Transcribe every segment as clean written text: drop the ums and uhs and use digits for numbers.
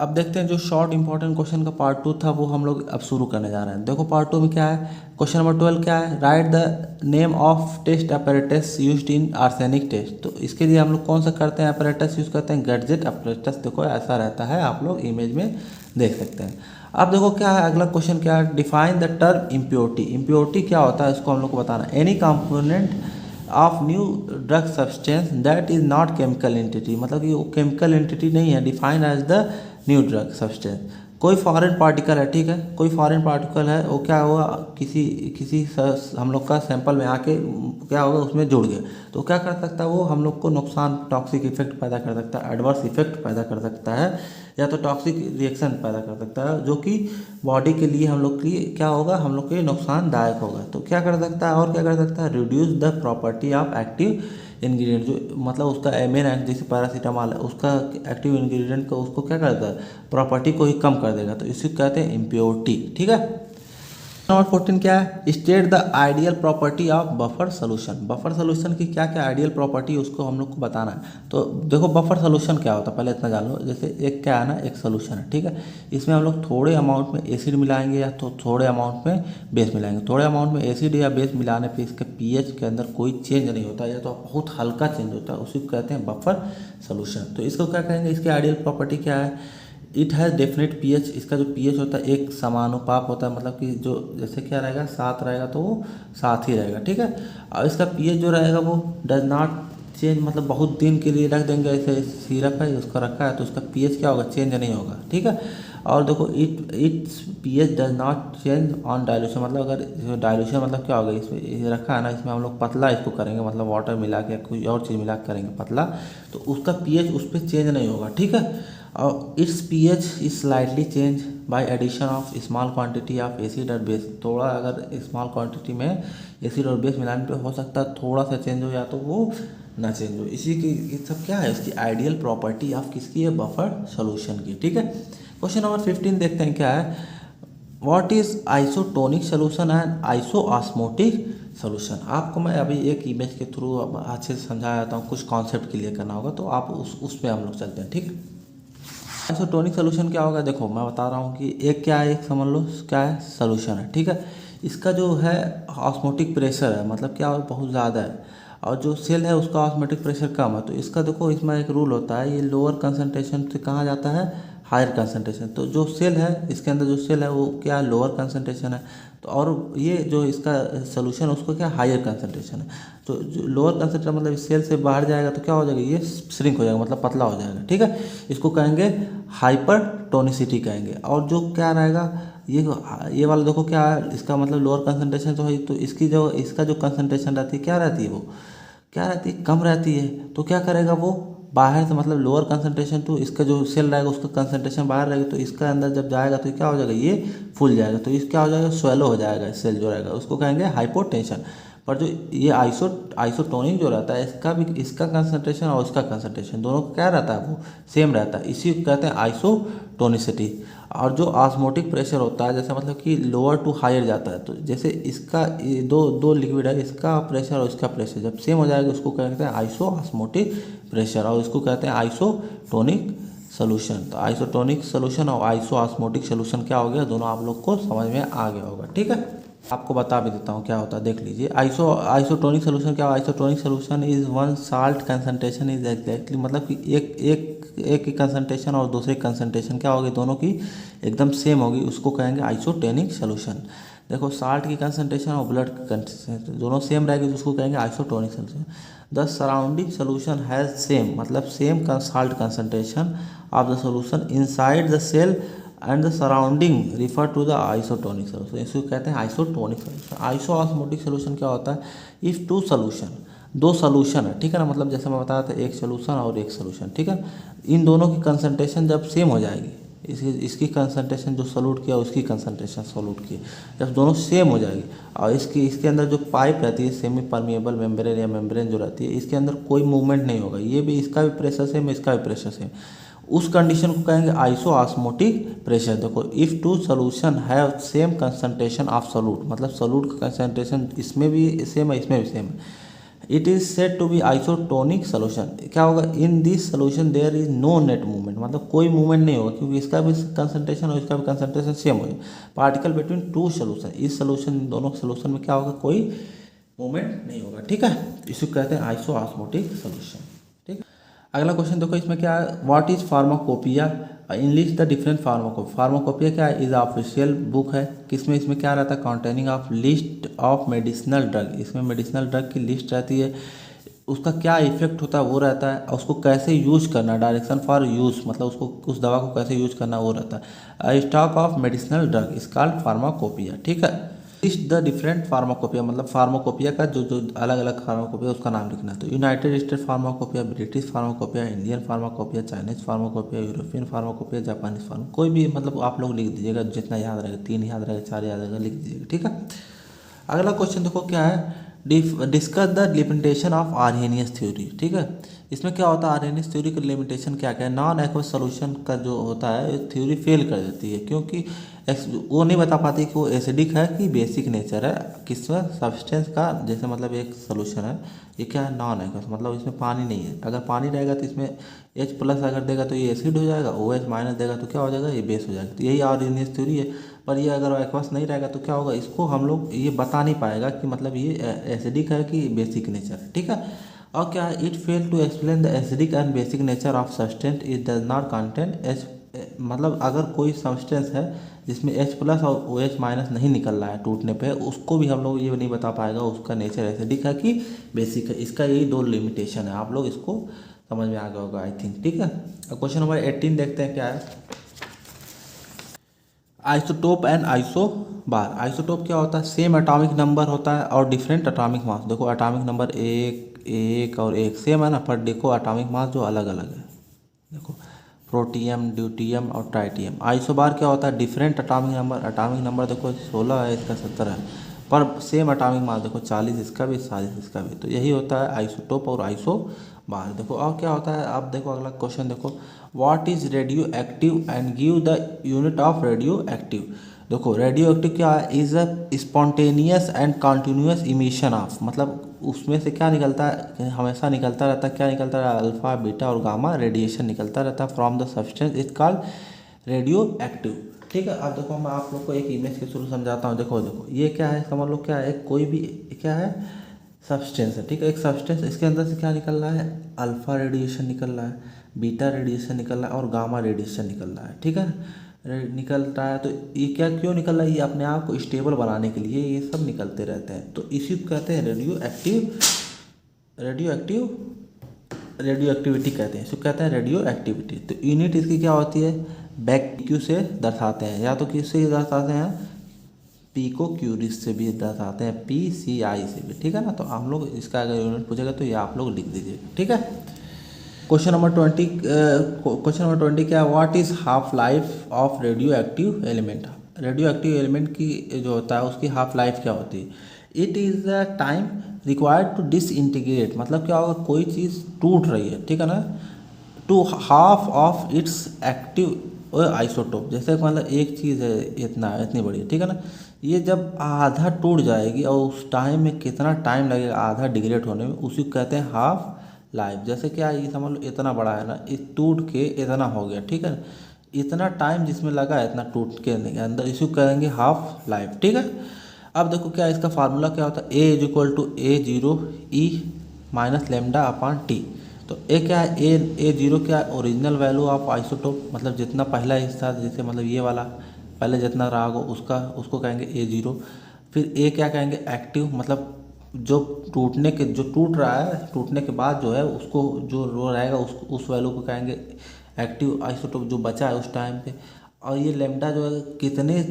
अब देखते हैं जो शॉर्ट इंपॉर्टेंट क्वेश्चन का पार्ट 2 था वो हम लोग अब शुरू करने जा रहे हैं। देखो पार्ट 2 में क्या है, क्वेश्चन नंबर 12 क्या है, write the name of test apparatus used in arsenic test. तो इसके लिए हम लोग कौन सा करते हैं, अपैरेटस यूज़ करते हैं, गैडजेट अपैरेटस। देखो ऐसा रहता है, आप लोग इमेज में देख सकते हैं। अब देखो क्या है, अगला क्वेश्चन क्या है, define the term impurity. Impurity क्या होता है इसको हम लोग को बताना। Any component of new drug substance that is not chemical entity, मतलब कि वो केमिकल एंटिटी नहीं है, defined as the new drug substance. कोई फॉरेन पार्टिकल है, ठीक है, कोई फॉरेन पार्टिकल है, वो क्या हुआ, किसी किसी हम लोग का सैंपल में आके क्या होगा, उसमें जुड़ गया, तो क्या कर सकता है वो, हम लोग को नुकसान, टॉक्सिक इफेक्ट पैदा कर सकता है, एडवर्स इफेक्ट पैदा कर सकता है, या तो टॉक्सिक रिएक्शन पैदा कर सकता है, जो कि बॉडी के लिए, हम लोग के लिए क्या होगा, हम लोग के लिए नुकसानदायक होगा। तो क्या कर सकता है, और क्या कर सकता है, reduce the property of active ingredient, जो मतलब उसका मेन जैसे पैरासीटामॉल है, उसका एक्टिव इंग्रेडिएंट को उसको क्या करता है, प्रॉपर्टी को ही कम कर देगा, तो इसी को कहते हैं इम्प्योरिटी। ठीक है। नंबर 14 क्या है, state the ideal property of buffer solution. Buffer solution की क्या क्या आइडियल प्रॉपर्टी उसको हम लोग को बताना है। तो देखो बफर सोल्यूशन क्या होता है, पहले इतना जान लो। जैसे एक क्या है ना, एक सोल्यूशन है, ठीक है, इसमें हम लोग थोड़े अमाउंट में एसिड मिलाएंगे या तो थोड़े अमाउंट में बेस मिलाएंगे। थोड़े अमाउंट में एसिड या बेस मिलाने पे इसके पीएच के अंदर कोई चेंज नहीं होता, या तो बहुत हल्का चेंज होता है, उसी को कहते हैं बफर सोल्यूशन। तो इसको क्या कहेंगे, इसकी आइडियल प्रॉपर्टी क्या है, इट हैज़ डेफिनेट पीएच। इसका जो पीएच होता है एक समानुपात होता है, मतलब कि जो जैसे क्या रहेगा, 7 रहेगा तो वो 7 ही रहेगा, ठीक है। और इसका पीएच जो रहेगा वो डज नॉट चेंज, मतलब बहुत दिन के लिए रख देंगे, ऐसे सिरप है उसको रखा है तो उसका पीएच क्या होगा, चेंज नहीं होगा, ठीक है। और देखो it's pH does not change on dilution, मतलब अगर डाइल्यूशन मतलब क्या होगा, इसमें ये रखा है ना, इसमें हम लोग पतला इसको करेंगे, मतलब वाटर मिला के कोई और चीज़ मिला के करेंगे पतला, तो उसका पीएच उस पर चेंज नहीं होगा, ठीक है। और its pH is slightly change by addition of small quantity of acid और बेस। थोड़ा अगर स्मॉल क्वांटिटी में एसिड और बेस मिलाने पे हो सकता है थोड़ा सा चेंज हो, या तो वो ना चेंज हो। इसी की ये सब क्या है, इसकी आइडियल प्रॉपर्टी ऑफ किसकी है, बफर सोल्यूशन की, ठीक है। क्वेश्चन नंबर 15 देखते हैं क्या है, what is isotonic solution and iso-osmotic solution. आपको मैं अभी एक इमेज के थ्रू अच्छे से समझा जाता हूँ, कुछ कॉन्सेप्ट क्लियर करना होगा, तो आप उसमें हम लोग चलते हैं, ठीक है। आइसोटोनिक सोल्यूशन क्या होगा, देखो मैं बता रहा हूँ कि एक क्या है, एक समझ लो क्या है, सोल्यूशन है, ठीक है। इसका जो है ऑस्मोटिक प्रेशर है, मतलब क्या है, बहुत ज़्यादा है, और जो सेल है उसका ऑस्मोटिक प्रेशर कम है। तो इसका देखो इसमें एक रूल होता है, ये लोअर कंसनट्रेशन से कहाँ जाता है, हायर कंसनट्रेशन। तो जो सेल है, इसके अंदर जो सेल है वो क्या लोअर कंसनट्रेशन है, तो और ये जो इसका सोल्यूशन है उसको क्या हायर कंसनट्रेशन है। तो जो लोअर कंसनट्रेशन मतलब इस सेल से बाहर जाएगा तो क्या हो जाएगा, ये श्रिंक हो जाएगा, मतलब पतला हो जाएगा, ठीक है। इसको कहेंगे हाइपर टोनिसिटी कहेंगे। और जो क्या रहेगा, ये वाला देखो क्या है, इसका मतलब लोअर कंसनट्रेशन तो है, तो इसकी जो इसका जो कंसनट्रेशन रहती है क्या रहती है, वो क्या रहती है, कम रहती है। तो क्या करेगा वो, बाहर से मतलब लोअर कंसनट्रेशन टू इसका जो सेल रहेगा उसका कंसनट्रेशन बाहर रहेगा, तो इसका अंदर जब जाएगा तो क्या हो जाएगा, ये फूल जाएगा, तो इस क्या हो जाएगा, स्वेलो हो जाएगा सेल जो रहेगा, उसको कहेंगे हाइपोटेंशन। पर जो ये आइसोटोनिक जो रहता है, इसका भी, इसका कंसनट्रेशन और इसका कंसनट्रेशन दोनों का क्या रहता है, वो सेम रहता है, इसी को कहते हैं आइसोटोनिसिटी। और जो ऑस्मोटिक प्रेशर होता है, जैसे मतलब कि लोअर टू हायर जाता है, तो जैसे इसका ये दो दो लिक्विड है, इसका प्रेशर और इसका प्रेशर जब सेम हो जाएगा उसको कहते हैं आइसो ऑस्मोटिक प्रेशर, और इसको कहते हैं आइसोटोनिक सोल्यूशन। तो आइसोटोनिक सोल्यूशन और आइसो ऑस्मोटिक सोल्यूशन क्या हो गया, दोनों आप लोग को समझ में आ गया होगा, ठीक है। आपको बता भी देता हूँ क्या होता है, देख लीजिए। आइसोटोनिक सोल्यूशन क्या, isotonic solution is one salt concentration is exactly, मतलब कि एक की कंसनट्रेशन और दूसरे कंसनट्रेशन क्या होगी, दोनों की एकदम सेम होगी, उसको कहेंगे आइसोटोनिक सोल्यूशन। देखो साल्ट की कंसनट्रेशन और ब्लड की कंसनट्रेशन दोनों सेम रहेगी, तो उसको कहेंगे isotonic solution. The surrounding solution has same, मतलब same salt concentration of the solution inside the cell and the surrounding refer to the isotonic solution, इसको कहते हैं आइसोटोनिक सोल्यूशन। आइसोऑस्मोटिक सोल्यूशन क्या होता है, इफ़ टू सोल्यूशन, दो solution है, ठीक है ना, मतलब जैसे मैं बताया था एक सोल्यूशन और एक सोल्यूशन, ठीक है, इन दोनों की कंसनट्रेशन जब सेम हो जाएगी, इसकी कंसनट्रेशन जो सोल्यूट किया उसकी कंसनट्रेशन सोल्यूट की, जब दोनों सेम हो जाएगी, और इसके अंदर जो पाइप रहती है सेमी परमिएबल मेम्ब्रेन या मेम्ब्रेन जो रहती है, इसके अंदर कोई मूवमेंट नहीं होगा, ये भी इसका भी प्रेशर सेम इसका भी प्रेशर सेम, उस कंडीशन को कहेंगे आइसोऑस्मोटिक प्रेशर। देखो if two solution have same concentration of solute, मतलब सोल्यूट का कंसनट्रेशन इसमें भी सेम है इसमें भी सेम है, it is said to be isotonic solution. क्या होगा, in this solution there is no net movement, मतलब कोई मूवमेंट नहीं होगा क्योंकि इसका भी कंसंट्रेशन और इसका भी कंसंट्रेशन सेम होगा। पार्टिकल बिटवीन टू सोल्यूशन, इस सोल्यूशन दोनों सोल्यूशन में क्या होगा, कोई मूवमेंट नहीं होगा। ठीक है, इसको कहते हैं आइसोऑस्मोटिक सोल्यूशन। ठीक है, अगला क्वेश्चन देखो, इसमें क्या है, what is pharmacopoeia, enlist the different pharmacopoeia. Pharmacopoeia क्या है, इज ऑफिशियल बुक है, किसमें इसमें क्या रहता है, containing of list of medicinal drug, इसमें मेडिसिनल ड्रग की लिस्ट रहती है, उसका क्या इफेक्ट होता है वो रहता है, और उसको कैसे यूज करना, डायरेक्शन फॉर यूज, मतलब उसको उस दवा को कैसे यूज करना वो रहता है। Stock of medicinal drug is called pharmacopoeia. ठीक है, लिस्ट द डिफरेंट फार्माकोपिया, मतलब फार्माकोपिया का जो जो अलग अलग फार्माकोपिया उसका नाम लिखना है। तो United state pharmacopoeia, British pharmacopoeia, Indian pharmacopoeia, Chinese pharmacopoeia, European pharmacopoeia, Japanese pharma, कोई भी मतलब आप लोग लिख दीजिएगा, जितना याद रहेगा, 3 याद रहेगा, 4 याद रहेगा, लिख दीजिएगा। ठीक है, अगला क्वेश्चन देखो क्या है, discuss the limitation of Arrhenius theory. ठीक है, इसमें क्या होता है, आर्हेनियस थ्योरी का लिमिटेशन क्या क्या है, नॉन एक्वस सोल्यूशन का जो होता है थ्योरी फेल कर देती है, क्योंकि वो नहीं बता पाती कि वो एसिडिक है कि बेसिक नेचर है, किसमें सब्सटेंस का, जैसे मतलब एक सोल्यूशन है, ये क्या है, नॉन एक्वस, मतलब इसमें पानी नहीं है, अगर पानी रहेगा तो इसमें H+ अगर देगा तो ये एसिड हो जाएगा, OH- देगा तो क्या हो जाएगा, ये बेस हो जाएगा। तो यही आर्हेनियस थ्योरी है, पर ये अगर एक्वस नहीं रहेगा तो क्या होगा, इसको हम लोग ये बता नहीं पाएगा कि मतलब ये एसिडिक है कि बेसिक नेचर है। ठीक है, और क्या है, it fail to explain the acidic and basic nature of substance, it does not contain H, मतलब अगर कोई सब्सटेंस है जिसमें H+ और OH- नहीं निकल रहा है टूटने पे, उसको भी हम लोग ये नहीं बता पाएगा उसका नेचर एसिडिक है कि बेसिक है। इसका यही 2 लिमिटेशन है, आप लोग इसको समझ में आ गया होगा आई थिंक। ठीक है, क्वेश्चन नंबर 18 देखते हैं क्या है, आइसोटोप एंड आइसोबार। आइसोटोप क्या होता है, सेम एटॉमिक नंबर होता है और डिफरेंट एटॉमिक मास। देखो एटॉमिक नंबर 1 और 1 सेम है ना, पर देखो एटॉमिक मास जो अलग अलग है, देखो प्रोटियम, ड्यूटियम और ट्राइटियम। आइसोबार क्या होता है, डिफरेंट एटॉमिक नंबर देखो 16 है, इसका 17 है, पर सेम एटॉमिक मास, देखो 40 इसका भी, 40 इसका भी। तो यही होता है आइसोटोप और आइसोबार। देखो और क्या होता है, आप देखो अगला क्वेश्चन देखो, what is radio active and give the unit of radio active. देखो रेडियो एक्टिव क्या है, is a spontaneous and continuous emission of, मतलब उसमें से क्या निकलता है, हमेशा निकलता रहता है, क्या निकलता है, अल्फा, बीटा और गामा रेडिएशन निकलता रहता है from the substance is called radio active. ठीक है, अब देखो मैं आप लोग को एक इमेज के थ्रू समझाता हूँ। देखो देखो ये क्या है, समझ लो क्या है, कोई भी क्या है, सब्सटेंस है। ठीक है, एक सब्सटेंस, इसके अंदर से क्या निकल रहा है, अल्फा रेडिएशन निकल रहा है, बीटा रेडिएशन निकल रहा है और गामा रेडिएशन निकल रहा है। ठीक है, निकल रहा है, तो ये क्या क्यों निकल रहा है, ये अपने आप को स्टेबल बनाने के लिए ये सब निकलते रहते हैं। तो इसी को कहते हैं रेडियो एक्टिविटी कहते हैं, इसको कहते हैं रेडियो एक्टिविटी। तो यूनिट इसकी क्या होती है, BQ से दर्शाते हैं, या तो किससे दर्शाते हैं, पिको क्यूरिस से भी दर्शाते हैं, PCI से भी। ठीक है ना, तो हम लोग इसका अगर यूनिट पूछेगा तो ये आप लोग लिख दीजिए। ठीक है, क्वेश्चन नंबर 20 क्या है, what is half life of radio active element. Radio active element की जो होता है उसकी हाफ लाइफ क्या होती है, it is the time required to disintegrate, मतलब क्या होगा, कोई चीज़ टूट रही है, ठीक है ना, to half of its active isotope. जैसे मतलब एक चीज़ है इतनी बड़ी, ठीक है ना, ये जब आधा टूट जाएगी और उस टाइम में कितना टाइम लगेगा आधा डिग्रेड होने में, उसी को कहते हैं हाफ लाइफ। जैसे क्या ये समझ लो इतना बड़ा है ना, ये टूट के इतना हो गया, ठीक है, इतना टाइम जिसमें लगा है इतना टूट के अंदर, इसी को कहेंगे हाफ लाइफ। ठीक है, अब देखो क्या इसका फार्मूला क्या होता है, A=A0E-λ/T। तो ए क्या है, A0 क्या है, ओरिजिनल वैल्यू ऑफ आइसोटोप, मतलब जितना पहला हिस्सा, जैसे मतलब ये वाला पहले जितना रहा होगा उसको कहेंगे A0। फिर ए क्या कहेंगे, एक्टिव, मतलब जो टूट रहा है, टूटने के बाद जो है उसको जो रो रहेगा उस वैल्यू को कहेंगे एक्टिव आइसोटोप जो बचा है उस टाइम पे। और ये लेमडा जो है कितने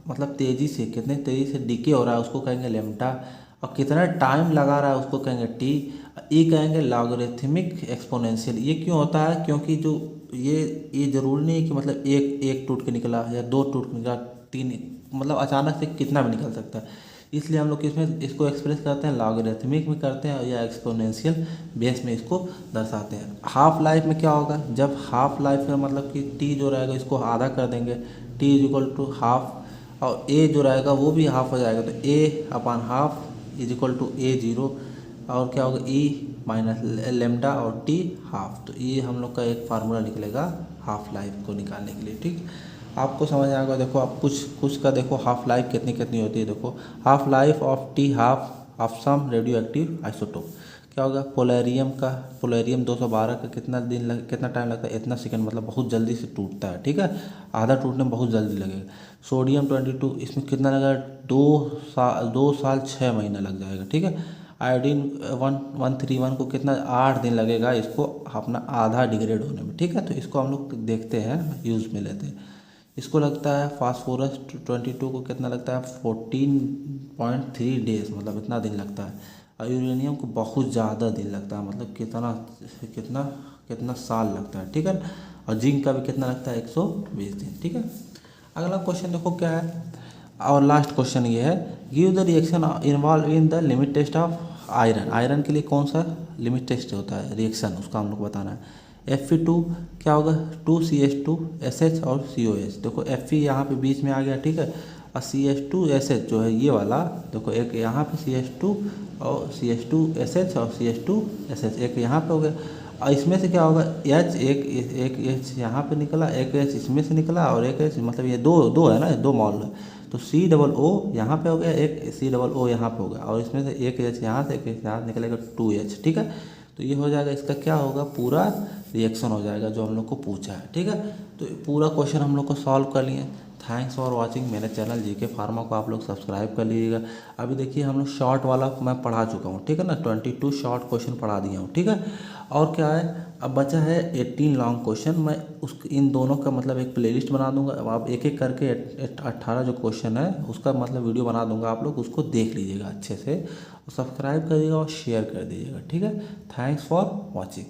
मतलब कितने तेज़ी से डीके हो रहा है उसको कहेंगे लेमडा, और कितना टाइम लगा रहा है उसको कहेंगे टी। ई कहेंगे लॉगरिथमिक एक्सपोनेंशियल। ये क्यों होता है, क्योंकि जो ये ज़रूरी नहीं है कि मतलब एक टूट के निकला या 2 टूट के निकला, 3, मतलब अचानक से कितना भी निकल सकता है, इसलिए हम लोग इसमें इसको एक्सप्रेस करते हैं लॉगरिथमिक में करते हैं या एक्सपोनेंशियल बेस में इसको दर्शाते हैं। हाफ लाइफ में क्या होगा, जब हाफ लाइफ में मतलब कि टी जो रहेगा इसको आधा कर देंगे, T=½ और ए जो रहेगा वो भी हाफ हो जाएगा, तो A/½ A0 और क्या होगा ई माइनस लेमडा और टी हाफ। तो ये हम लोग का एक फार्मूला निकलेगा हाफ लाइफ को निकालने के लिए। ठीक, आपको समझ आएगा। देखो आप कुछ का देखो हाफ लाइफ कितनी कितनी होती है। देखो half life of T half of some radioactive isotope क्या होगा। पोलेरियम 212 का कितना टाइम लगता है, इतना सेकंड, मतलब बहुत जल्दी से टूटता है। ठीक है, आधा टूटने में बहुत जल्दी लगेगा। सोडियम 22 इसमें कितना लगेगा, 2 साल 6 महीना लग जाएगा। ठीक है, आयोडीन 131 को कितना 8 दिन लगेगा इसको अपना आधा डिग्रेड होने में। ठीक है, तो इसको हम लोग देखते हैं, यूज़ में लेते हैं। इसको लगता है फास्फोरस 22 को कितना लगता है 14.3 डेज, मतलब इतना दिन लगता है। और यूरेनियम को बहुत ज़्यादा दिन लगता है, मतलब कितना कितना कितना साल लगता है। ठीक है, और जिंक का भी कितना लगता है 120 दिन। ठीक है, अगला क्वेश्चन देखो क्या है, और लास्ट क्वेश्चन ये है, give the reaction involve in the limit test of iron. Iron के लिए कौन सा लिमिट टेस्ट होता है, रिएक्शन, उसका हम लोग बताना है। Fe2 क्या होगा 2CH2SH और COH। देखो Fe यहाँ पे बीच में आ गया। ठीक है, और CH2SH जो है ये वाला, देखो एक यहाँ पे CH2 और CH2SH और CH2SH एक यहाँ पे हो गया। और इसमें से क्या होगा H एक H यहाँ पे निकला, एक H इसमें से निकला और एक H, मतलब ये दो है ना, दो मॉल है। तो COO यहाँ पे हो गया, एक COO यहाँ पे हो गया, और इसमें से एक H यहाँ से, एक H यहाँ निकलेगा 2H। ठीक है, तो ये हो जाएगा, इसका क्या होगा पूरा रिएक्शन हो जाएगा जो हम लोग को पूछा है। ठीक है, तो पूरा क्वेश्चन हम लोग को सॉल्व कर लिए। Thanks for watching. मेरे चैनल जीके फार्मा को आप लोग सब्सक्राइब कर लीजिएगा। अभी देखिए हम लोग शॉर्ट वाला मैं पढ़ा चुका हूँ। ठीक है ना, 22 शॉर्ट क्वेश्चन पढ़ा दिया हूँ। ठीक है, और क्या है, अब बचा है 18 लॉन्ग क्वेश्चन। मैं उस इन दोनों का मतलब एक प्लेलिस्ट बना दूंगा। अब आप एक एक करके 18 जो क्वेश्चन है उसका मतलब वीडियो बना दूंगा, आप लोग उसको देख लीजिएगा अच्छे से, सब्सक्राइब करिएगा और शेयर कर दीजिएगा। ठीक है, थैंक्स फॉर वॉचिंग।